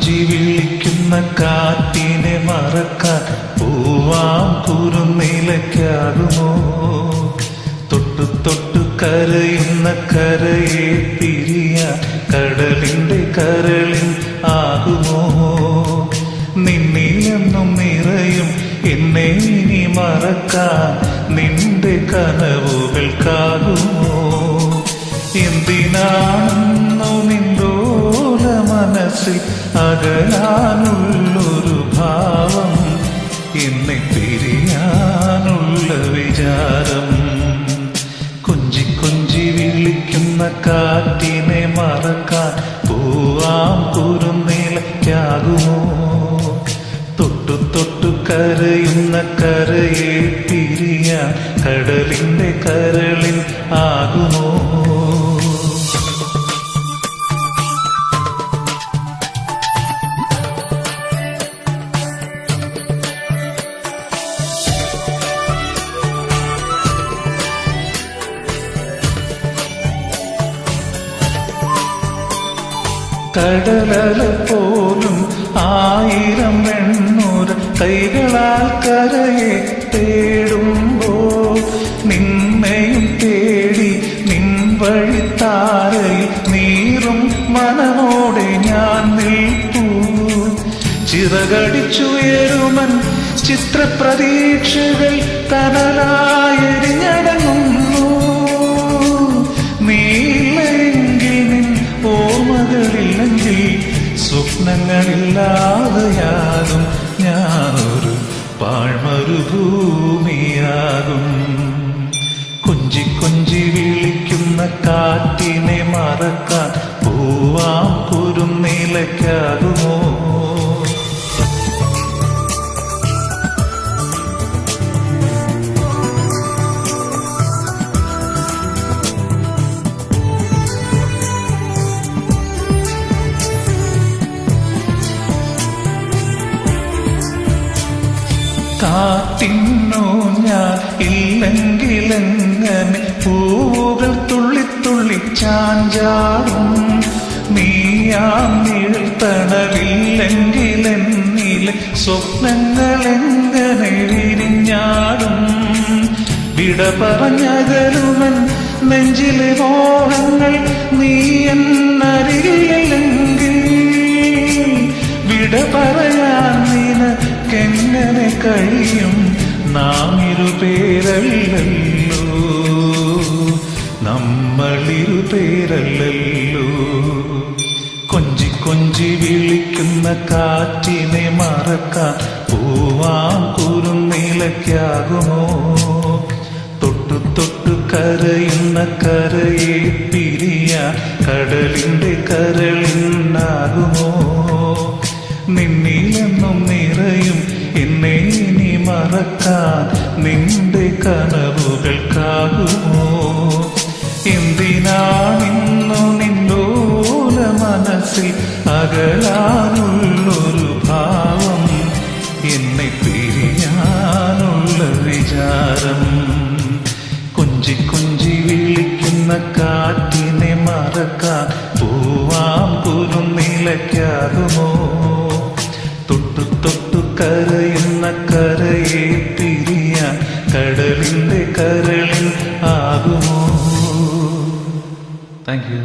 കൊഞ്ചി വിളിക്കുന്ന കാറ്റിനെ മറക്കാൻ പൂവാം കുറുനിലയ്ക്കാകുമോ? തൊട്ടു തൊട്ടു കരയുന്ന കരയെ പിരിയാൻ കടലിന്റെ കരളിൽ ആകുമോ? നിന്നിലെന്നും നിറയും എന്നെ ഇനി മറക്കാൻ നിന്റെ കനവുകൾക്കാകുമോ? എന്തിനാണെന്നോ നിന്തോല മനസ്സിൽ അകലാനുള്ളൊരു ഭാവം, എന്നെ പിരിയാനുള്ള വിചാരം. കൊഞ്ചി കൊഞ്ചി വിളിക്കുന്ന കാറ്റിനെ മറക്കാൻ പൂവാം കുറുനിലയ്ക്കാകുമോ? തൊട്ടു തൊട്ടു കരയുന്ന കരയെ പിരിയാൻ കടലിന്റെ കരളിൽ ആകുമോ? കടലല പോലും 1000 എണ്ണൂര കൈകളാൽ കരയെ തേടുമ്പോൾ നിന്നെയും തേടി നിൻ വഴിത്താരയിൽ നീറും മനമോടെ ഞാൻ നിൽപ്പൂ. ചിറകടിച്ചുയരുമൻ ചിത്രപ്രതീക്ഷകൾ കനലായെരിഞ്ഞടങ്ങുന്നു. നീല്ലെങ്കിൽ നിൻ ഓർമ്മകളില്ലെങ്കിൽ സ്വപ്നങ്ങളില്ലാതെയാകും ഞാനൊരു പാഴ്മരുഭൂമിയാകും. കൊഞ്ചി കൊഞ്ചി വിളിക്കുന്ന കാറ്റിനെ മറക്കാൻ പൂവാം കുറുനിലയ്ക്കാകുമോ? കാറ്റിന്നു ഞാൻ ഇല്ലെങ്കിലെങ്ങനെ പൂവുകൾ തുള്ളിത്തുള്ളി ചാഞ്ചാടും. നീയാം നിഴൽ തണലില്ലെങ്കിലെന്നിലെ സ്വപ്നങ്ങളെങ്ങനെ വിരിഞ്ഞാടും. വിട പറഞ്ഞകലുമൻ നെഞ്ചിലെ മോഹങ്ങൾ നീ എന്നരികില്ലെങ്കിൽ വിട പറയാൻ നിനക്കെങ്ങനെ കഴിയും? നാം ഇരുപേരല്ലല്ലോ, നമ്മളിരുപേരല്ലല്ലോ. കൊഞ്ചി കൊഞ്ചി വിളിക്കുന്ന കാറ്റിനെ മറക്കാൻ പൂവാം കുറുനിലയ്ക്കാകുമോ? തൊട്ടു തൊട്ടു കരയുന്ന കരയെ പിരിയാൻ കടലിന്റെ കരളിനാകുമോ? നിന്നിലെന്നും നിറയും എന്നെ ഇനി മറക്കാൻ നിന്റെ കനവുകൾക്കാകുമോ? എന്തിനാണിന്നു നിന്നോല മനസ്സിൽ അകലാനുള്ളൊരു ഭാവം, എന്നെ പിരിയാനുള്ള വിചാരം. കൊഞ്ചി കൊഞ്ചി വിളിക്കുന്ന കാറ്റിനെ മറക്കാൻ പൂവാം കുറുനിലയ്ക്കാകുമോ? തൊട്ടു തൊട്ടു കരയുന്ന കരയെ പിരിയാൻ കടലിന്റെ കരളിൽ ആകുമോ? Thank you.